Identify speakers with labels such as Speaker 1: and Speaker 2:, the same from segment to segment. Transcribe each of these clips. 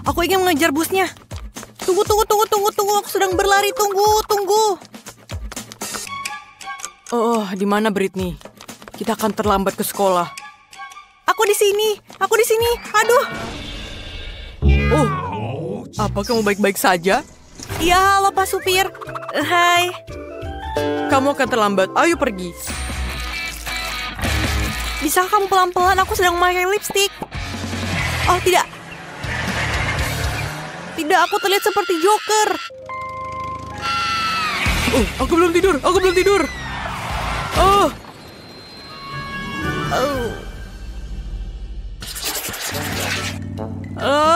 Speaker 1: Aku ingin mengejar busnya. Tunggu. Aku sedang berlari. Tunggu. Oh, di mana Britney? Kita akan terlambat ke sekolah. Aku di sini. Aduh. Oh, apa kamu baik-baik saja? Iya, halo Pak Supir. Hai. Kamu akan terlambat. Ayo pergi. Bisa kamu pelan-pelan? Aku sedang memakai lipstik. Oh, tidak. Tidak, aku terlihat seperti Joker. Oh, aku belum tidur. Oh.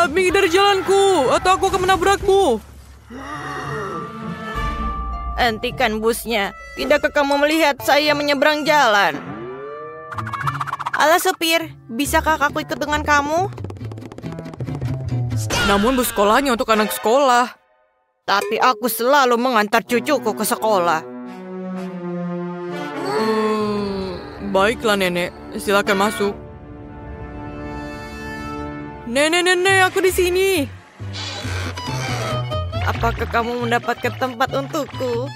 Speaker 1: Minggir dari jalanku, atau aku akan menabrakmu. Hentikan busnya. Tidakkah kamu melihat saya menyeberang jalan? Alah supir, bisakah aku ikut dengan kamu? Namun bus sekolahnya untuk anak sekolah. Tapi aku selalu mengantar cucuku ke sekolah. Baiklah nenek, silakan masuk. Nenek, aku di sini. Apakah kamu mendapatkan tempat untukku?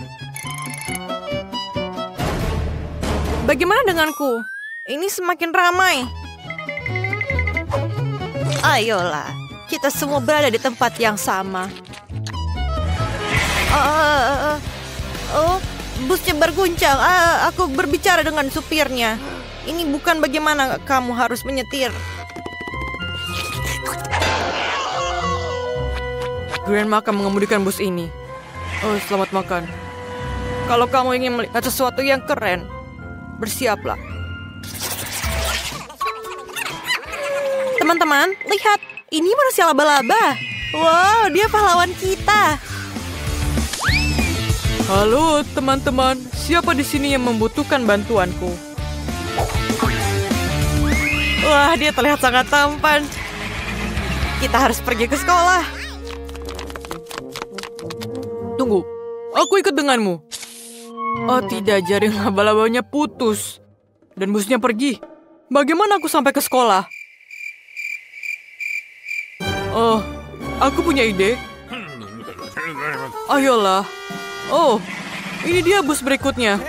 Speaker 1: Bagaimana denganku? Ini semakin ramai. Ayolah, kita semua berada di tempat yang sama. Busnya berguncang. Aku berbicara dengan supirnya. Ini bukan bagaimana kamu harus menyetir. Grandma akan mengemudikan bus ini. Oh, selamat makan. Kalau kamu ingin melihat sesuatu yang keren, bersiaplah. Teman-teman, lihat. Ini manusia laba-laba. Wow, dia pahlawan kita. Halo, teman-teman. Siapa di sini yang membutuhkan bantuanku? Wah, dia terlihat sangat tampan. Kita harus pergi ke sekolah. Tunggu, aku ikut denganmu. Oh tidak, jaring laba-labanya putus. Dan busnya pergi. Bagaimana aku sampai ke sekolah? Oh, aku punya ide. Ayolah. Oh, ini dia bus berikutnya.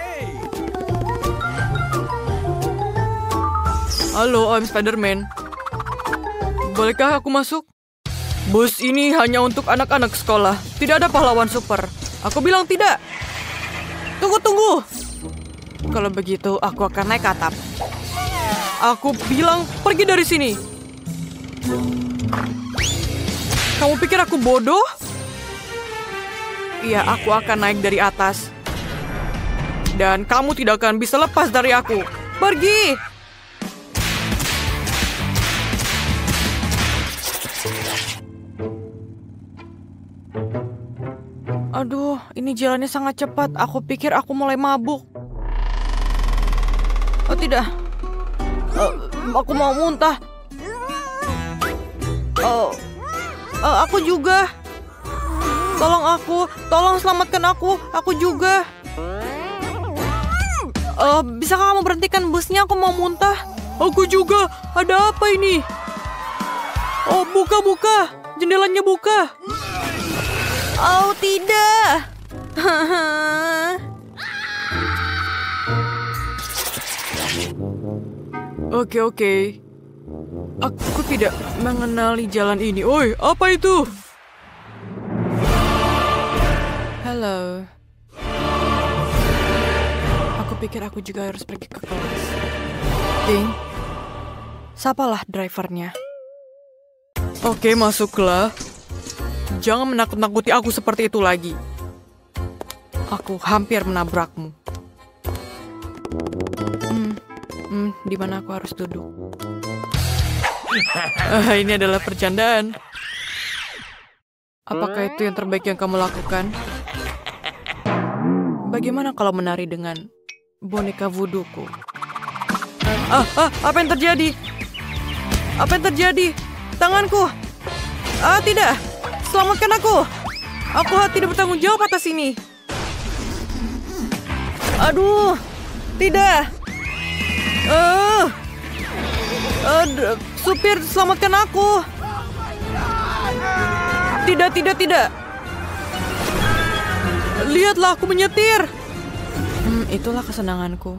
Speaker 1: Halo, I'm Spider-Man. Bolehkah aku masuk? Bus ini hanya untuk anak-anak sekolah. Tidak ada pahlawan super. Aku bilang tidak. Tunggu. Kalau begitu, aku akan naik ke atap. Aku bilang pergi dari sini. Kamu pikir aku bodoh? Iya, aku akan naik dari atas. Dan kamu tidak akan bisa lepas dari aku. Pergi! Aduh, ini jalannya sangat cepat. Aku pikir aku mulai mabuk. Oh tidak. Aku mau muntah. Aku juga. Tolong selamatkan aku juga. Bisakah kamu berhentikan busnya? Aku mau muntah. Aku juga. Ada apa ini? Oh, buka. Jendelanya buka. Oh, tidak. Oke. Aku tidak mengenali jalan ini. Oi, apa itu? Halo. Aku pikir aku juga harus pergi ke kelas. Ding. Sapalah drivernya. Oke, masuklah. Jangan menakut-nakuti aku seperti itu lagi. Aku hampir menabrakmu. Di mana aku harus duduk? Ini adalah percandaan. Apakah itu yang terbaik yang kamu lakukan? Bagaimana kalau menari dengan boneka voodoo-ku? Apa yang terjadi? Tanganku! Tidak! Selamatkan aku! Aku tidak bertanggung jawab atas ini. Aduh! Tidak! Supir, selamatkan aku! Tidak, tidak, tidak. Lihatlah, aku menyetir. Itulah kesenanganku.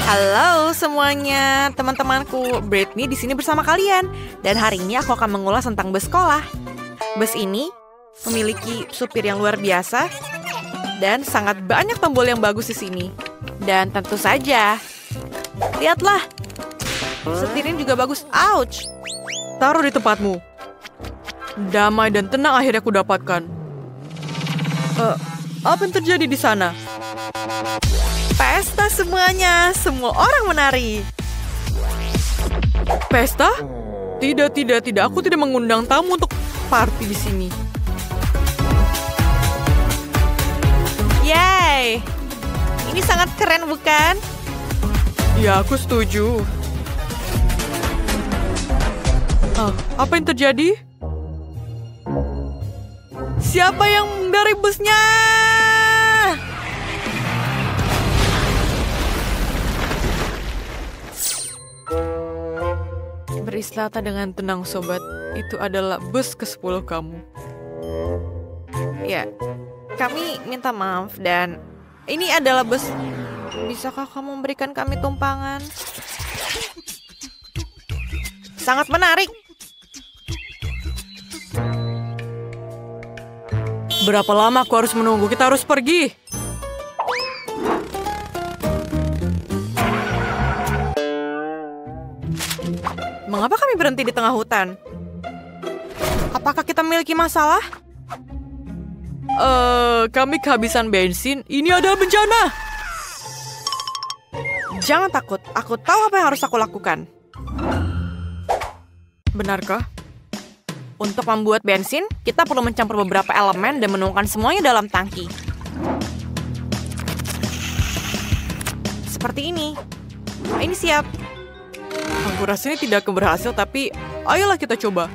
Speaker 1: Halo semuanya, teman-temanku. Britney di sini bersama kalian. Dan hari ini aku akan mengulas tentang bus sekolah. Bus ini memiliki supir yang luar biasa dan sangat banyak tombol yang bagus di sini. Dan tentu saja, lihatlah, setirnya juga bagus. Ouch! Taruh di tempatmu. Damai dan tenang akhirnya aku dapatkan. Apa yang terjadi di sana? Pesta semuanya, semua orang menari. Pesta? Tidak, tidak, tidak. Aku tidak mengundang tamu untuk party di sini. Yay! Ini sangat keren, bukan? Ya, aku setuju. Apa yang terjadi? Siapa yang dari busnya? Beristirahat dengan tenang, sobat. Itu adalah bus ke-10 kamu. Ya, kami minta maaf dan ini adalah bus. Bisakah kamu memberikan kami tumpangan? Sangat menarik. Berapa lama aku harus menunggu? Kita harus pergi. Mengapa kami berhenti di tengah hutan? Apakah kita memiliki masalah? Kami kehabisan bensin. Ini adalah bencana. Jangan takut. Aku tahu apa yang harus aku lakukan. Benarkah? Untuk membuat bensin, kita perlu mencampur beberapa elemen dan menuangkan semuanya dalam tangki. Seperti ini. Ini siap. Aku rasa ini tidak akan berhasil, tapi ayolah kita coba.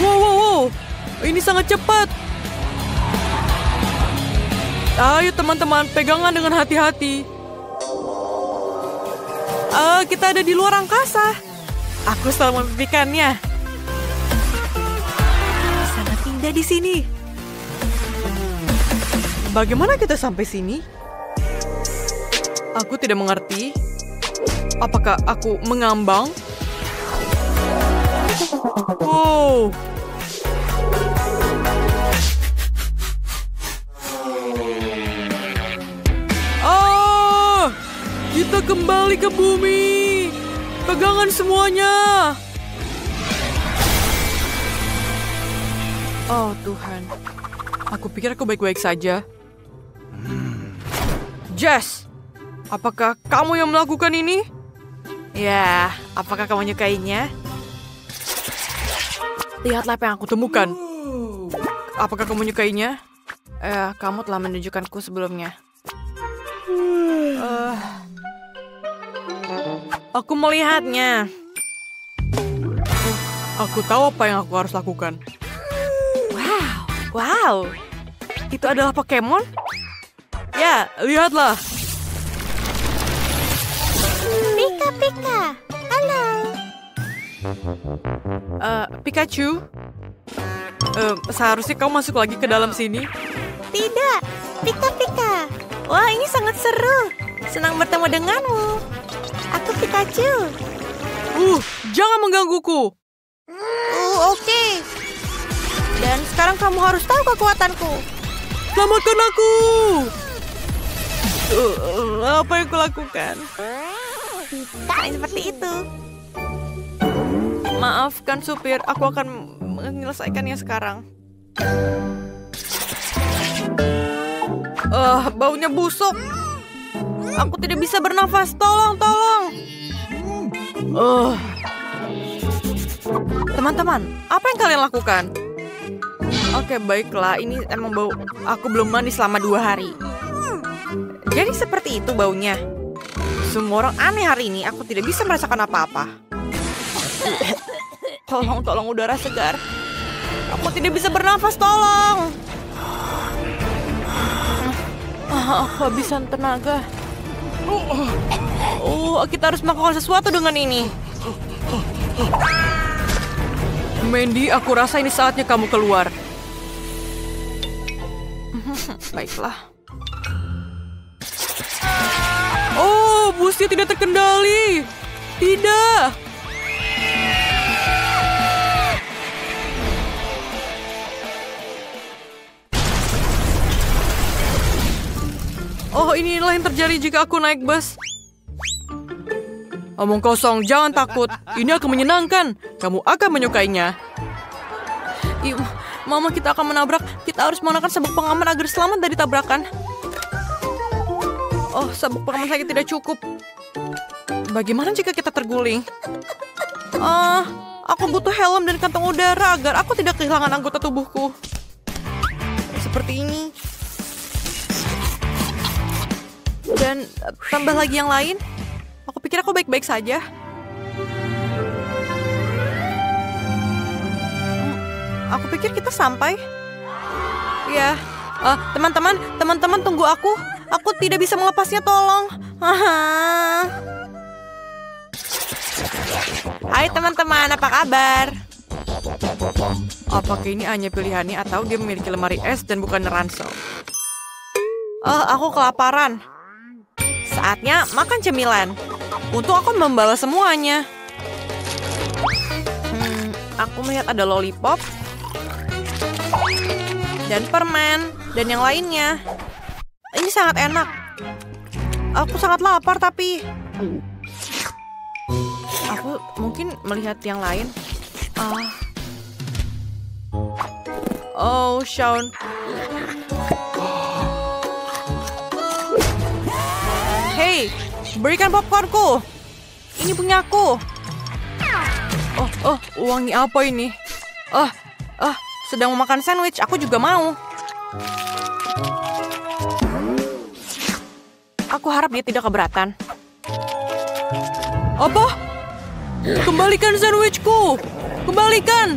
Speaker 1: Wow. Ini sangat cepat. Ayo teman-teman, pegangan dengan hati-hati. Kita ada di luar angkasa. Aku selalu memimpikannya. Sangat indah di sini. Bagaimana kita sampai sini? Aku tidak mengerti. Apakah aku mengambang? Wow. Kita kembali ke bumi. Pegangan semuanya. Oh Tuhan. Aku pikir aku baik-baik saja. Jess, apakah kamu yang melakukan ini? Ya, apakah kamu menyukainya? Lihatlah apa yang aku temukan. Apakah kamu menyukainya? Kamu telah menunjukkanku sebelumnya. Aku melihatnya. Aku tahu apa yang aku harus lakukan. Wow. Itu adalah Pokemon? Ya, lihatlah.
Speaker 2: Pika. Halo.
Speaker 1: Pikachu? Seharusnya kamu masuk lagi ke dalam sini.
Speaker 2: Tidak. Pika. Wah, ini sangat seru. Senang bertemu denganmu. Aku Pikachu.
Speaker 1: Jangan menggangguku.
Speaker 2: Oke. Dan sekarang kamu harus tahu kekuatanku.
Speaker 1: Selamatkan aku. Apa yang kulakukan?
Speaker 2: Seperti itu.
Speaker 1: Maafkan supir, aku akan menyelesaikannya sekarang. Baunya busuk. Aku tidak bisa bernafas. Tolong. Teman-teman, apa yang kalian lakukan? Oke, baiklah. Ini emang bau. Aku belum mandi selama 2 hari. Jadi seperti itu baunya. Semua orang aneh hari ini. Aku tidak bisa merasakan apa-apa. Tolong udara segar. Aku tidak bisa bernafas, tolong. Aku habisan tenaga.
Speaker 2: Oh, kita harus melakukan sesuatu dengan ini.
Speaker 1: Mandy, aku rasa ini saatnya kamu keluar.
Speaker 2: Baiklah.
Speaker 1: Oh, busnya tidak terkendali. Tidak. Oh, inilah yang terjadi jika aku naik bus. Omong kosong, jangan takut. Ini akan menyenangkan. Kamu akan menyukainya.
Speaker 2: Mama, kita akan menabrak. Kita harus menggunakan sabuk pengaman agar selamat dari tabrakan. Oh, sabuk pengaman saya tidak cukup.
Speaker 1: Bagaimana jika kita terguling?
Speaker 2: Aku butuh helm dan kantong udara agar aku tidak kehilangan anggota tubuhku. Seperti ini. Dan tambah lagi yang lain. Aku pikir aku baik-baik saja. Aku pikir kita sampai. Ya, teman-teman tunggu aku. Aku tidak bisa melepasnya, tolong. Hai teman-teman, apa kabar?
Speaker 1: Apakah ini hanya pilihannya atau dia memiliki lemari es dan bukan ransel?
Speaker 2: Aku kelaparan. Saatnya makan cemilan. Untung aku membalas semuanya. Aku melihat ada lollipop. Dan permen. Dan yang lainnya. Ini sangat enak. Aku sangat lapar tapi... Aku mungkin melihat yang lain. Oh, Sean. Hey, berikan popcornku. Ini punyaku.
Speaker 1: Wangi apa ini?
Speaker 2: Sedang memakan sandwich. Aku juga mau. Aku harap dia tidak keberatan.
Speaker 1: Apa? Kembalikan sandwichku. Kembalikan.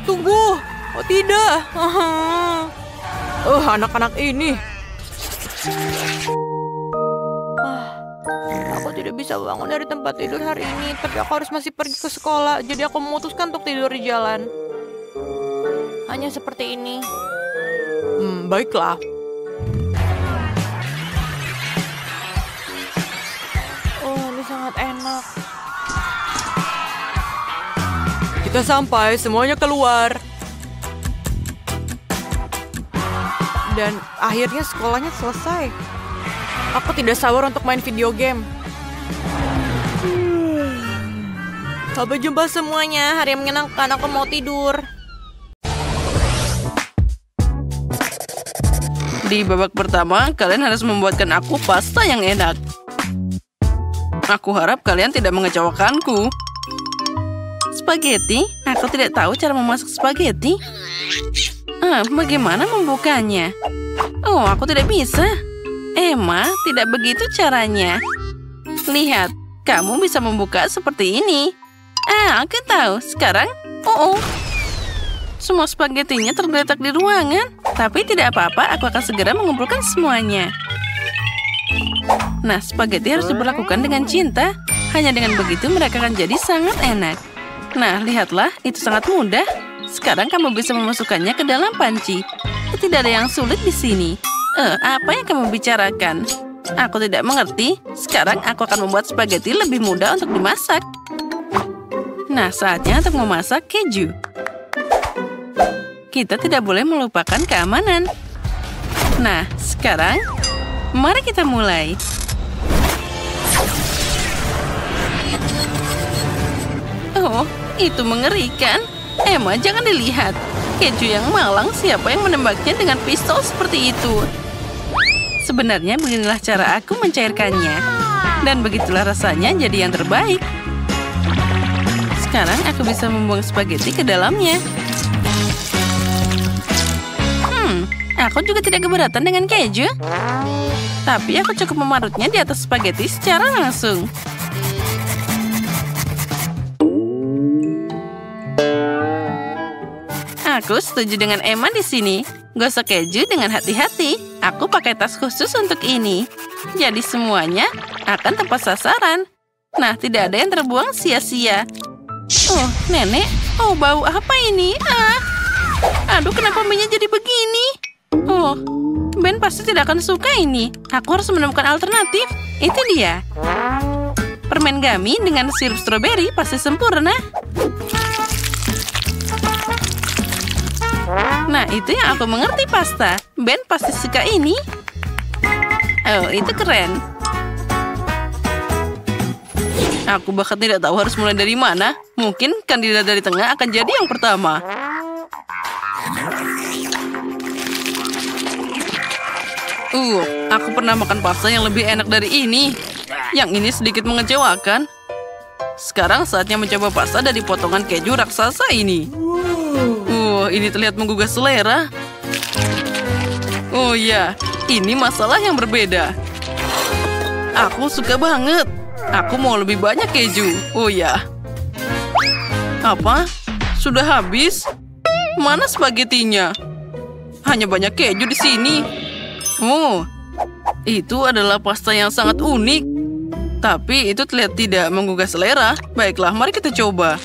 Speaker 1: Tunggu. Oh, tidak. Anak-anak ini.
Speaker 2: Aku tidak bisa bangun dari tempat tidur hari ini, tapi aku harus masih pergi ke sekolah, jadi aku memutuskan untuk tidur di jalan. Hanya seperti ini.
Speaker 1: Baiklah.
Speaker 2: Oh, ini sangat enak.
Speaker 1: Kita sampai, semuanya keluar.
Speaker 2: Dan akhirnya sekolahnya selesai. Aku tidak sabar untuk main video game. Sampai jumpa semuanya. Hari yang menyenangkan. Aku mau tidur.
Speaker 3: Di babak pertama, kalian harus membuatkan aku pasta yang enak. Aku harap kalian tidak mengecewakanku. Spaghetti? Aku tidak tahu cara memasak spaghetti. Bagaimana membukanya? Oh, aku tidak bisa. Emma, tidak begitu caranya. Lihat, kamu bisa membuka seperti ini. Aku tahu. Sekarang, semua spagettinya tergeletak di ruangan. Tapi tidak apa-apa, aku akan segera mengumpulkan semuanya. Nah, spaghetti harus diperlakukan dengan cinta. Hanya dengan begitu mereka akan jadi sangat enak. Nah, lihatlah, itu sangat mudah. Sekarang kamu bisa memasukkannya ke dalam panci. Tidak ada yang sulit di sini. Apa yang kamu bicarakan? Aku tidak mengerti. Sekarang aku akan membuat spaghetti lebih mudah untuk dimasak. Nah, saatnya untuk memasak keju. Kita tidak boleh melupakan keamanan. Nah, sekarang, mari kita mulai. Oh, itu mengerikan. Emma, jangan dilihat. Keju yang malang, siapa yang menembaknya dengan pistol seperti itu? Sebenarnya beginilah cara aku mencairkannya. Dan begitulah rasanya jadi yang terbaik. Sekarang aku bisa membuang spaghetti ke dalamnya. Aku juga tidak keberatan dengan keju. Tapi aku cukup memarutnya di atas spaghetti secara langsung. Aku setuju dengan Emma di sini. Gosok keju dengan hati-hati. aku pakai tas khusus untuk ini. Jadi semuanya akan tepat sasaran. Nah, tidak ada yang terbuang sia-sia. Oh, nenek. Oh, bau apa ini? Aduh, kenapa mie-nya jadi begini? Oh, Ben pasti tidak akan suka ini. Aku harus menemukan alternatif. Itu dia. Permen gummy dengan sirup stroberi pasti sempurna. Nah, itu yang aku mengerti pasta. Ben pasti suka ini. Oh, itu keren. Aku bahkan tidak tahu harus mulai dari mana. Mungkin kandidat dari tengah akan jadi yang pertama. Aku pernah makan pasta yang lebih enak dari ini. Yang ini sedikit mengecewakan. Sekarang saatnya mencoba pasta dari potongan keju raksasa ini. Ini terlihat menggugah selera. Oh ya, ini masalah yang berbeda. Aku suka banget. Aku mau lebih banyak keju. Oh ya. Apa? Sudah habis? Mana spagetinya? Hanya banyak keju di sini. Oh, itu adalah pasta yang sangat unik. Tapi itu terlihat tidak menggugah selera. Baiklah, mari kita coba.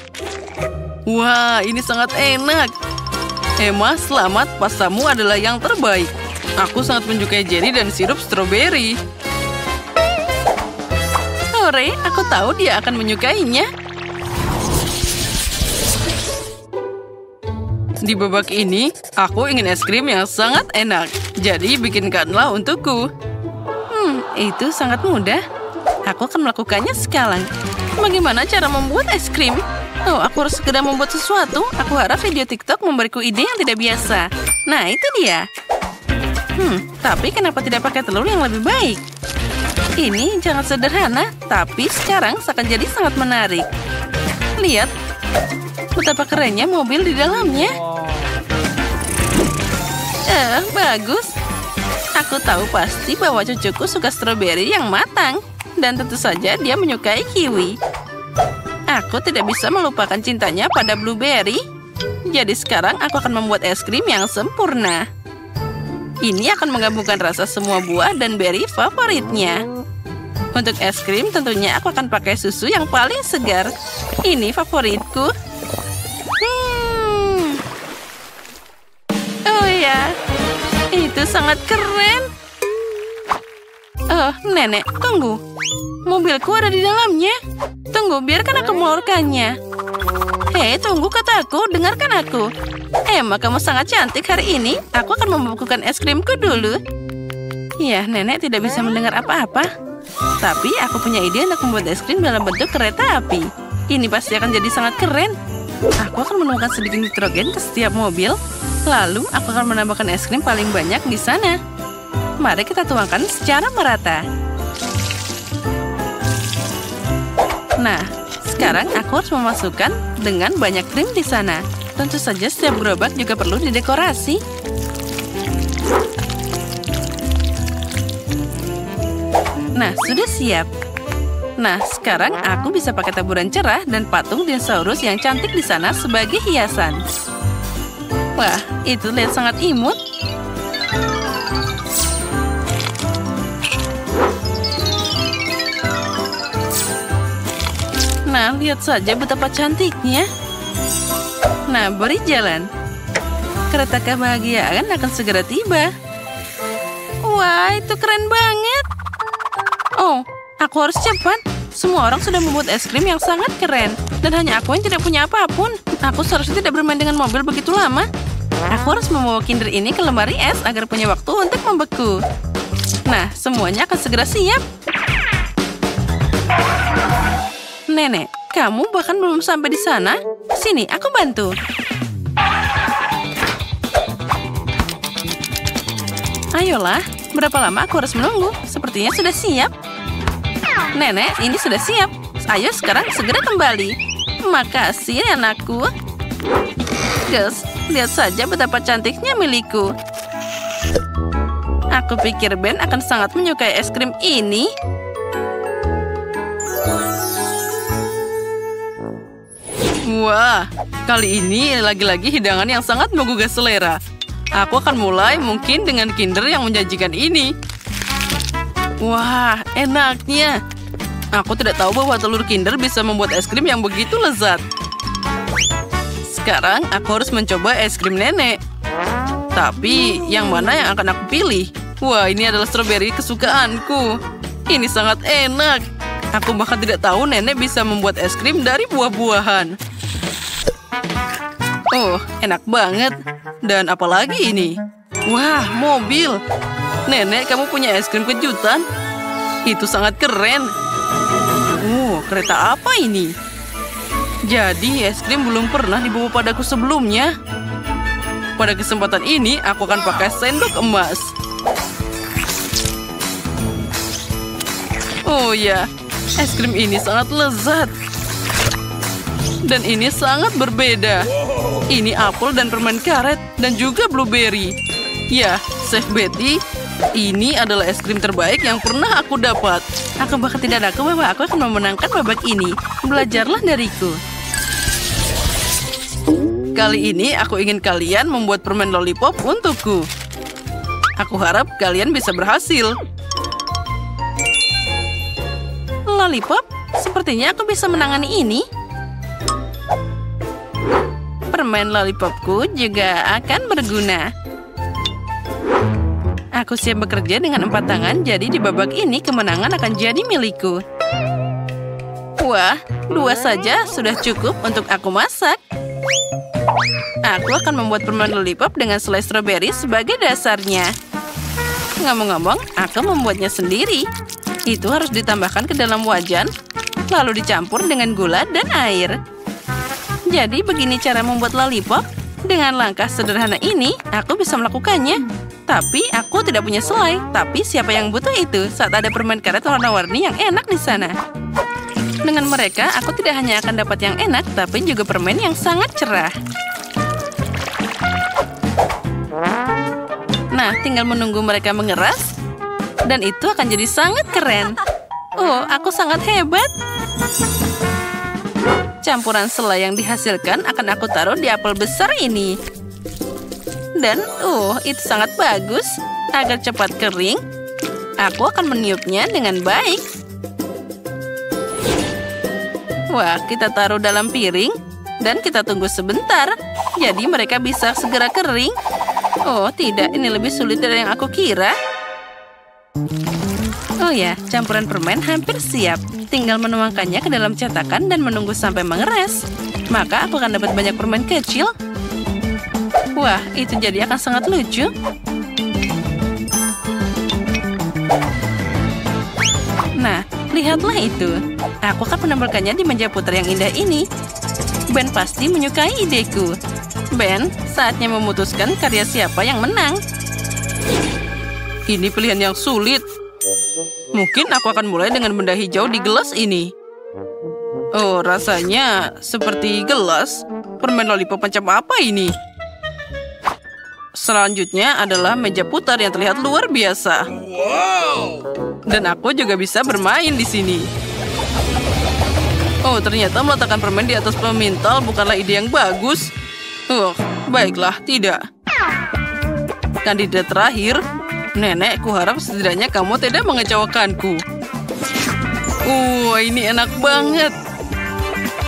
Speaker 3: Wah, ini sangat enak. Emma, selamat. Pastamu adalah yang terbaik. Aku sangat menyukai jelly dan sirup stroberi. Hore, aku tahu dia akan menyukainya. Di babak ini, aku ingin es krim yang sangat enak. Jadi, bikinkanlah untukku. Itu sangat mudah. Aku akan melakukannya sekarang. Bagaimana cara membuat es krim? Oh, aku harus segera membuat sesuatu. Aku harap video TikTok memberiku ide yang tidak biasa. Nah, itu dia. Tapi kenapa tidak pakai telur yang lebih baik? Ini sangat sederhana, tapi sekarang akan jadi sangat menarik. Lihat, betapa kerennya mobil di dalamnya. Bagus. Aku tahu pasti bahwa cucuku suka stroberi yang matang. Dan tentu saja dia menyukai kiwi. Aku tidak bisa melupakan cintanya pada blueberry. Jadi sekarang aku akan membuat es krim yang sempurna. Ini akan menggabungkan rasa semua buah dan berry favoritnya. Untuk es krim tentunya aku akan pakai susu yang paling segar. Ini favoritku. Oh ya, itu sangat keren. Oh, nenek, tunggu. Mobilku ada di dalamnya. Tunggu, biarkan aku mengeluarkannya. Hei, tunggu kataku, dengarkan aku. Emma, kamu sangat cantik hari ini. Aku akan membekukan es krimku dulu. Ya, nenek tidak bisa mendengar apa-apa. Tapi aku punya ide untuk membuat es krim dalam bentuk kereta api. Ini pasti akan jadi sangat keren. Aku akan menemukan sedikit nitrogen ke setiap mobil. Lalu, aku akan menambahkan es krim paling banyak di sana. Mari kita tuangkan secara merata. Nah, sekarang aku harus memasukkan dengan banyak krim di sana. Tentu saja setiap gerobak juga perlu didekorasi. Nah, sudah siap. Nah, sekarang aku bisa pakai taburan cerah dan patung dinosaurus yang cantik di sana sebagai hiasan. Wah, itu lihat sangat imut. Nah, lihat saja betapa cantiknya. Nah, beri jalan. Kereta kebahagiaan akan segera tiba. Wah, itu keren banget. Oh, aku harus cepat. Semua orang sudah membuat es krim yang sangat keren. Dan hanya aku yang tidak punya apapun. Aku seharusnya tidak bermain dengan mobil begitu lama. Aku harus membawa Kinder ini ke lemari es agar punya waktu untuk membeku. Nah, semuanya akan segera siap. Nenek, kamu bahkan belum sampai di sana. Sini, aku bantu. Ayolah, berapa lama aku harus menunggu? Sepertinya sudah siap. Nenek, ini sudah siap. Ayo sekarang segera kembali. Makasih, anakku. Gus, lihat saja betapa cantiknya milikku. Aku pikir Ben akan sangat menyukai es krim ini. Wah, kali ini lagi-lagi hidangan yang sangat menggugah selera. Aku akan mulai mungkin dengan Kinder yang menjanjikan ini. Wah, enaknya. Aku tidak tahu bahwa telur Kinder bisa membuat es krim yang begitu lezat. Sekarang aku harus mencoba es krim nenek. Tapi yang mana yang akan aku pilih? Wah, ini adalah stroberi kesukaanku. Ini sangat enak. Aku bahkan tidak tahu nenek bisa membuat es krim dari buah-buahan. Oh, enak banget. Dan apalagi ini? Wah, mobil. Nenek, kamu punya es krim kejutan? Itu sangat keren. Kereta apa ini? Jadi, es krim belum pernah dibawa padaku sebelumnya. Pada kesempatan ini, aku akan pakai sendok emas. Oh ya, es krim ini sangat lezat. Dan ini sangat berbeda. Ini apel dan permen karet dan juga blueberry. Ya, Chef Betty, ini adalah es krim terbaik yang pernah aku dapat. Aku bahkan tidak ragu bahwa aku akan memenangkan babak ini. Belajarlah dariku. Kali ini aku ingin kalian membuat permen lollipop untukku. Aku harap kalian bisa berhasil. Lollipop? Sepertinya aku bisa menangani ini. Permen lollipopku juga akan berguna. Aku siap bekerja dengan 4 tangan, jadi di babak ini kemenangan akan jadi milikku. Wah, 2 saja sudah cukup untuk aku masak. Aku akan membuat permen lollipop dengan selai stroberi sebagai dasarnya. Ngomong-ngomong, aku membuatnya sendiri. Itu harus ditambahkan ke dalam wajan, lalu dicampur dengan gula dan air. Jadi begini cara membuat lollipop. Dengan langkah sederhana ini, aku bisa melakukannya. Tapi aku tidak punya selai. Tapi siapa yang butuh itu saat ada permen karet warna-warni yang enak di sana? Dengan mereka, aku tidak hanya akan dapat yang enak, tapi juga permen yang sangat cerah. Nah, tinggal menunggu mereka mengeras. Dan itu akan jadi sangat keren. Oh, aku sangat hebat. Campuran selai yang dihasilkan akan aku taruh di apel besar ini. Dan, itu sangat bagus. Agar cepat kering, aku akan meniupnya dengan baik. Wah, kita taruh dalam piring. Dan kita tunggu sebentar. Jadi mereka bisa segera kering. Oh, tidak. Ini lebih sulit dari yang aku kira. Oh ya, campuran permen hampir siap. Tinggal menuangkannya ke dalam cetakan dan menunggu sampai mengeras. Maka aku akan dapat banyak permen kecil. Wah, itu jadi akan sangat lucu. Nah, lihatlah itu. Aku akan menempelkannya di meja putar yang indah ini. Ben pasti menyukai ideku. Ben, saatnya memutuskan karya siapa yang menang. Ini pilihan yang sulit. Mungkin aku akan mulai dengan benda hijau di gelas ini. Oh, rasanya seperti gelas. Permen lollipop macam apa ini? Selanjutnya adalah meja putar yang terlihat luar biasa. Dan aku juga bisa bermain di sini. Oh, ternyata meletakkan permen di atas pemintal bukanlah ide yang bagus. Baiklah, tidak. Kandidat terakhir. Nenek, kuharap setidaknya kamu tidak mengecewakanku. Ini enak banget.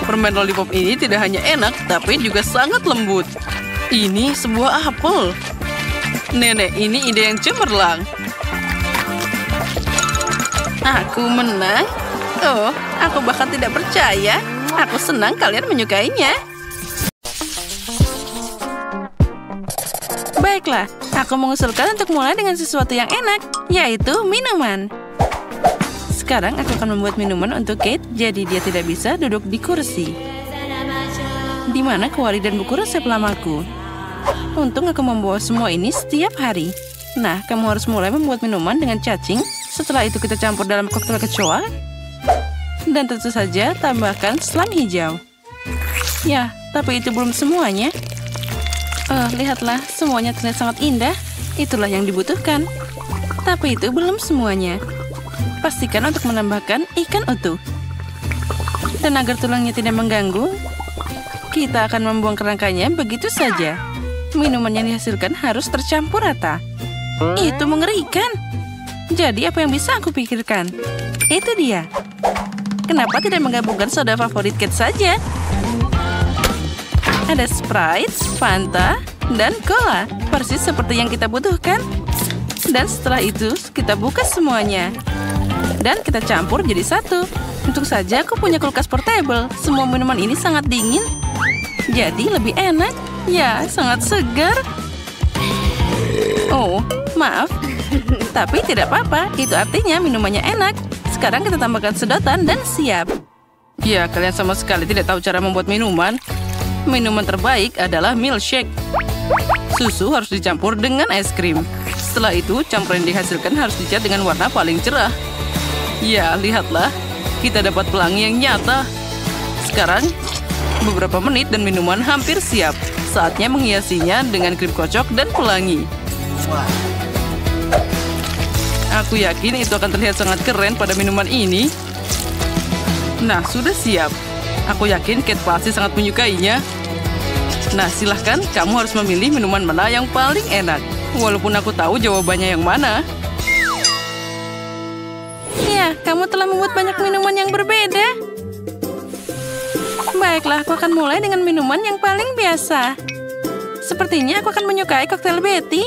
Speaker 3: Permen lollipop ini tidak hanya enak, tapi juga sangat lembut. Ini sebuah apel. Nenek, ini ide yang cemerlang. Aku menang. Aku bahkan tidak percaya. Aku senang kalian menyukainya. Baiklah, aku mengusulkan untuk mulai dengan sesuatu yang enak, yaitu minuman. Sekarang aku akan membuat minuman untuk Kate, jadi dia tidak bisa duduk di kursi. Di mana kuali dan buku resep lamaku. Untung aku membawa semua ini setiap hari. Nah, kamu harus mulai membuat minuman dengan cacing. Setelah itu kita campur dalam koktail kecoa. Dan tentu saja tambahkan selam hijau. Ya, tapi itu belum semuanya. Lihatlah, semuanya terlihat sangat indah. Itulah yang dibutuhkan. Tapi itu belum semuanya. Pastikan untuk menambahkan ikan utuh. Dan agar tulangnya tidak mengganggu, kita akan membuang kerangkanya begitu saja. Minuman yang dihasilkan harus tercampur rata. Itu mengerikan. Jadi apa yang bisa aku pikirkan? Itu dia. Kenapa tidak menggabungkan soda favorit Kate saja? Ada Sprite, Fanta, dan Cola. Persis seperti yang kita butuhkan. Dan setelah itu, kita buka semuanya. Dan kita campur jadi satu. Untung saja aku punya kulkas portable. Semua minuman ini sangat dingin. Jadi lebih enak. Ya, sangat segar. Oh, maaf. Tapi tidak apa-apa. Itu artinya minumannya enak. Sekarang kita tambahkan sedotan dan siap. Ya, kalian sama sekali tidak tahu cara membuat minuman. Minuman terbaik adalah milkshake. Susu harus dicampur dengan es krim. Setelah itu, campuran yang dihasilkan harus dicat dengan warna paling cerah. Ya, lihatlah. Kita dapat pelangi yang nyata. Sekarang, beberapa menit dan minuman hampir siap. Saatnya menghiasinya dengan krim kocok dan pelangi. Aku yakin itu akan terlihat sangat keren pada minuman ini. Nah, sudah siap. Aku yakin Kate pasti sangat menyukainya. Nah, silahkan kamu harus memilih minuman mana yang paling enak. Walaupun aku tahu jawabannya yang mana. Ya, kamu telah membuat banyak minuman yang berbeda. Baiklah, aku akan mulai dengan minuman yang paling biasa. Sepertinya aku akan menyukai koktail Betty.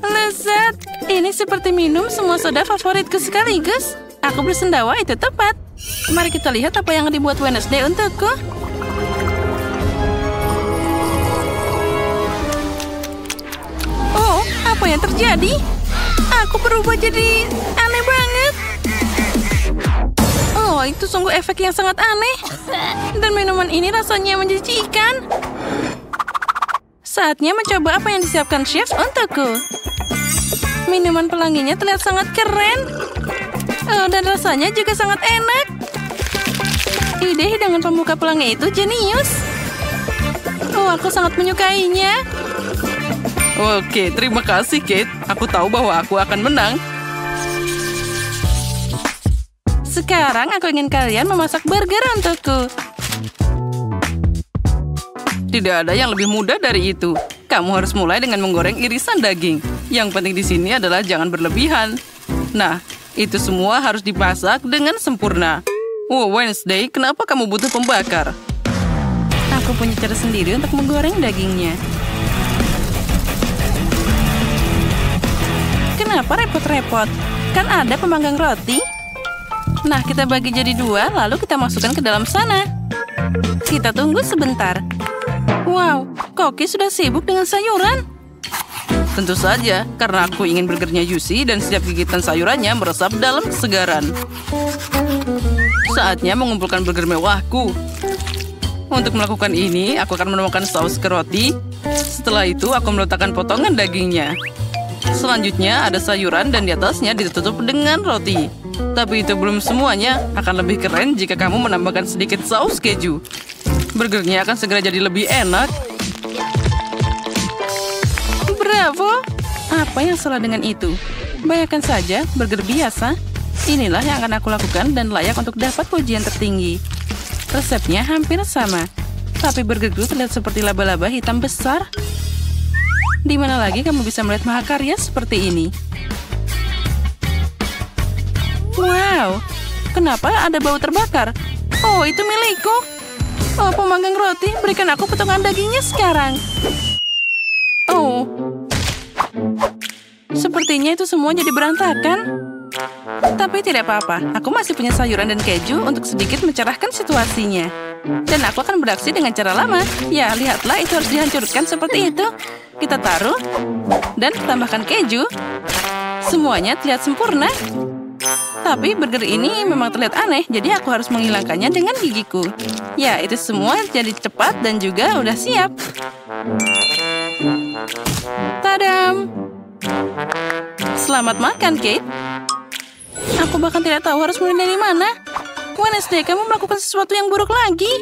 Speaker 3: Lezat. Ini seperti minum semua soda favoritku sekaligus. Aku bersendawa itu tepat. Mari kita lihat apa yang dibuat Wednesday untukku. Oh, apa yang terjadi? Aku berubah jadi aneh banget. Oh, itu sungguh efek yang sangat aneh. Dan minuman ini rasanya menjijikan. Saatnya mencoba apa yang disiapkan chef untukku. Minuman pelanginya terlihat sangat keren. Oh, dan rasanya juga sangat enak. Ide hidangan pembuka pelangi itu jenius. Oh, aku sangat menyukainya. Oke, terima kasih, Kate. Aku tahu bahwa aku akan menang. Sekarang aku ingin kalian memasak burger untukku. Tidak ada yang lebih mudah dari itu. Kamu harus mulai dengan menggoreng irisan daging. Yang penting di sini adalah jangan berlebihan. Nah, itu semua harus dimasak dengan sempurna. Oh, Wednesday, kenapa kamu butuh pembakar? Aku punya cara sendiri untuk menggoreng dagingnya. Kenapa repot-repot? Kan ada pemanggang roti. Nah, kita bagi jadi dua, lalu kita masukkan ke dalam sana. Kita tunggu sebentar. Wow, Koki sudah sibuk dengan sayuran. Tentu saja, karena aku ingin burgernya juicy dan setiap gigitan sayurannya meresap dalam kesegaran. Saatnya mengumpulkan burger mewahku. Untuk melakukan ini, aku akan menuangkan saus ke roti. Setelah itu, aku meletakkan potongan dagingnya. Selanjutnya, ada sayuran dan di atasnya ditutup dengan roti. Tapi itu belum semuanya. Akan lebih keren jika kamu menambahkan sedikit saus keju. Burgernya akan segera jadi lebih enak. Bravo! Apa yang salah dengan itu? Bayangkan saja, burger biasa. Inilah yang akan aku lakukan dan layak untuk dapat pujian tertinggi. Resepnya hampir sama. Tapi burgerku terlihat seperti laba-laba hitam besar. Di mana lagi kamu bisa melihat mahakarya seperti ini? Wow! Kenapa ada bau terbakar? Oh, itu milikku. Oh, pemanggang roti, berikan aku potongan dagingnya sekarang. Oh. Sepertinya itu semua jadi berantakan. Tapi tidak apa-apa, aku masih punya sayuran dan keju untuk sedikit mencerahkan situasinya. Dan aku akan beraksi dengan cara lama. Ya, lihatlah, itu harus dihancurkan seperti itu. Kita taruh, dan tambahkan keju. Semuanya terlihat sempurna. Tapi burger ini memang terlihat aneh, jadi aku harus menghilangkannya dengan gigiku. Ya, itu semua jadi cepat dan juga udah siap. Tadam! Selamat makan, Kate. Aku bahkan tidak tahu harus mulai dari mana. Wednesday, kamu melakukan sesuatu yang buruk lagi.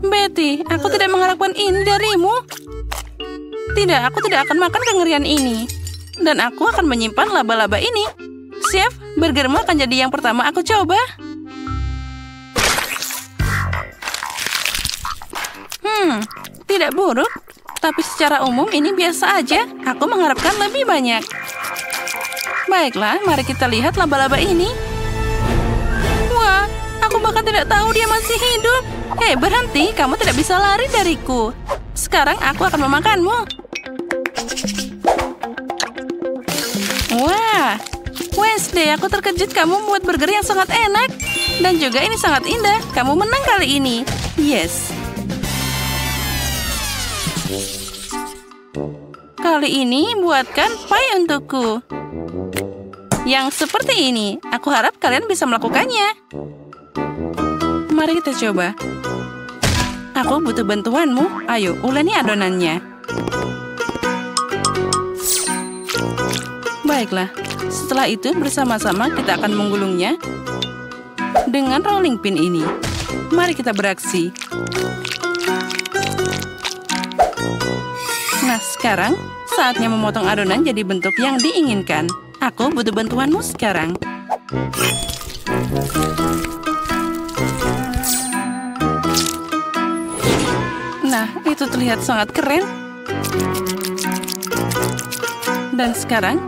Speaker 3: Betty, aku tidak mengharapkan ini darimu. Tidak, aku tidak akan makan kengerian ini. Dan aku akan menyimpan laba-laba ini. Chef, burgermu akan jadi yang pertama aku coba. Tidak buruk. Tapi secara umum ini biasa aja. Aku mengharapkan lebih banyak. Baiklah, mari kita lihat laba-laba ini. Wah, aku bahkan tidak tahu dia masih hidup. Hei, berhenti. Kamu tidak bisa lari dariku. Sekarang aku akan memakanmu. Wah, Wednesday, aku terkejut kamu membuat burger yang sangat enak. Dan juga ini sangat indah. Kamu menang kali ini. Yes. Kali ini buatkan pie untukku. Yang seperti ini. Aku harap kalian bisa melakukannya. Mari kita coba. Aku butuh bantuanmu. Ayo, uleni adonannya. Baiklah. Setelah itu bersama-sama kita akan menggulungnya dengan rolling pin ini. Mari kita beraksi. Nah, sekarang saatnya memotong adonan jadi bentuk yang diinginkan. Aku butuh bantuanmu sekarang. Nah, itu terlihat sangat keren. Dan sekarang,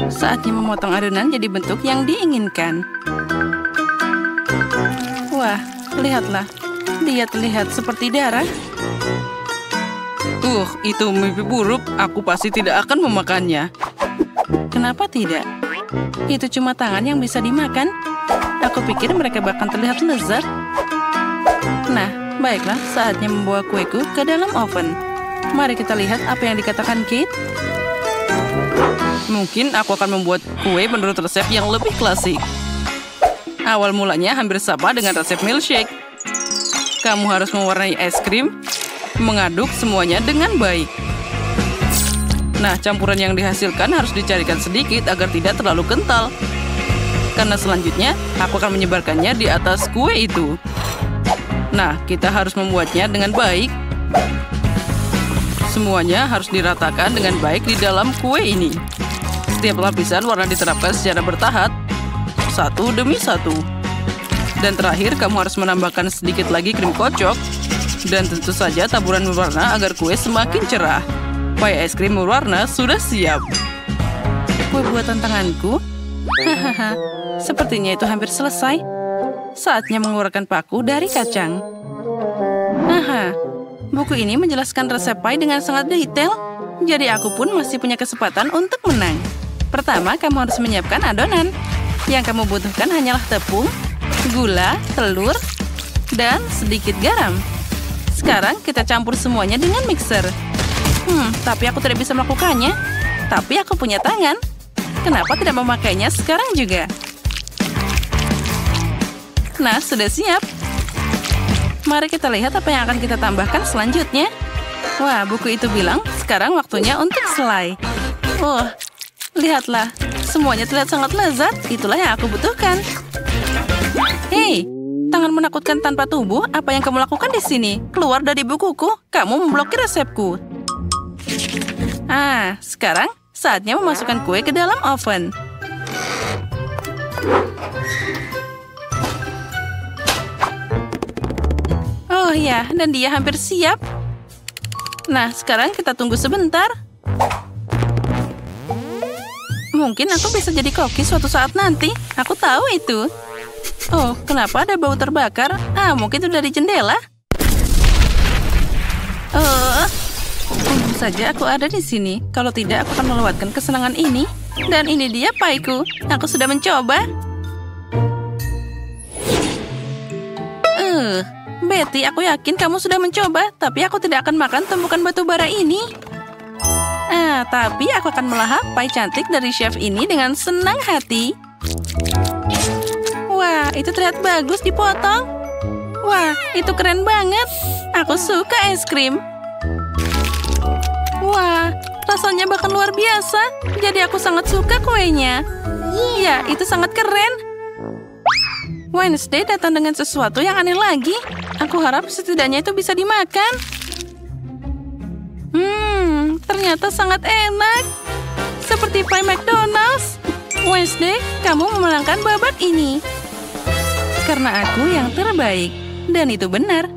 Speaker 3: saatnya memotong adonan jadi bentuk yang diinginkan. Wah, lihatlah. Dia terlihat seperti darah.
Speaker 1: Itu mimpi buruk. Aku pasti tidak akan memakannya.
Speaker 3: Kenapa tidak? Itu cuma tangan yang bisa dimakan. Aku pikir mereka bahkan terlihat lezat. Nah, baiklah, saatnya membawa kueku ke dalam oven. Mari kita lihat apa yang dikatakan Kate.
Speaker 1: Mungkin aku akan membuat kue menurut resep yang lebih klasik. Awal mulanya hampir sama dengan resep milkshake. Kamu harus mewarnai es krim, mengaduk semuanya dengan baik. Nah, campuran yang dihasilkan harus dicarikan sedikit agar tidak terlalu kental. Karena selanjutnya, aku akan menyebarkannya di atas kue itu. Nah, kita harus membuatnya dengan baik. Semuanya harus diratakan dengan baik di dalam kue ini. Setiap lapisan warna diterapkan secara bertahap, satu demi satu. Dan terakhir, kamu harus menambahkan sedikit lagi krim kocok. Dan tentu saja taburan berwarna agar kue semakin cerah. Pie es krim berwarna sudah siap.
Speaker 3: Kue buatan tanganku? Hahaha, sepertinya itu hampir selesai. Saatnya mengeluarkan paku dari kacang. Aha, buku ini menjelaskan resep pie dengan sangat detail. Jadi aku pun masih punya kesempatan untuk menang. Pertama, kamu harus menyiapkan adonan. Yang kamu butuhkan hanyalah tepung, gula, telur, dan sedikit garam. Sekarang kita campur semuanya dengan mixer. Tapi aku tidak bisa melakukannya. Tapi aku punya tangan. Kenapa tidak memakainya sekarang juga? Nah, sudah siap. Mari kita lihat apa yang akan kita tambahkan selanjutnya. Wah, buku itu bilang sekarang waktunya untuk selai. Wah, lihatlah. Semuanya terlihat sangat lezat. Itulah yang aku butuhkan. Hei, tangan menakutkan tanpa tubuh. Apa yang kamu lakukan di sini? Keluar dari bukuku. Kamu memblokir resepku. Sekarang saatnya memasukkan kue ke dalam oven. Oh ya, dan dia hampir siap. Nah, sekarang kita tunggu sebentar. Mungkin aku bisa jadi koki suatu saat nanti. Aku tahu itu. Oh, kenapa ada bau terbakar? Mungkin itu dari jendela. Untung saja aku ada di sini. Kalau tidak, aku akan melewatkan kesenangan ini. Dan ini dia pieku. Aku sudah mencoba. Betty, aku yakin kamu sudah mencoba. Tapi aku tidak akan makan tumpukan batu bara ini. Tapi aku akan melahap pie cantik dari chef ini dengan senang hati. Wah, itu terlihat bagus dipotong. Wah, itu keren banget. Aku suka es krim. Wah, rasanya bahkan luar biasa. Jadi aku sangat suka kuenya. Ya, itu sangat keren. Wednesday datang dengan sesuatu yang aneh lagi. Aku harap setidaknya itu bisa dimakan. Ternyata sangat enak. Seperti pie McDonald's. Wednesday, kamu memenangkan babak ini. Karena aku yang terbaik. Dan itu benar.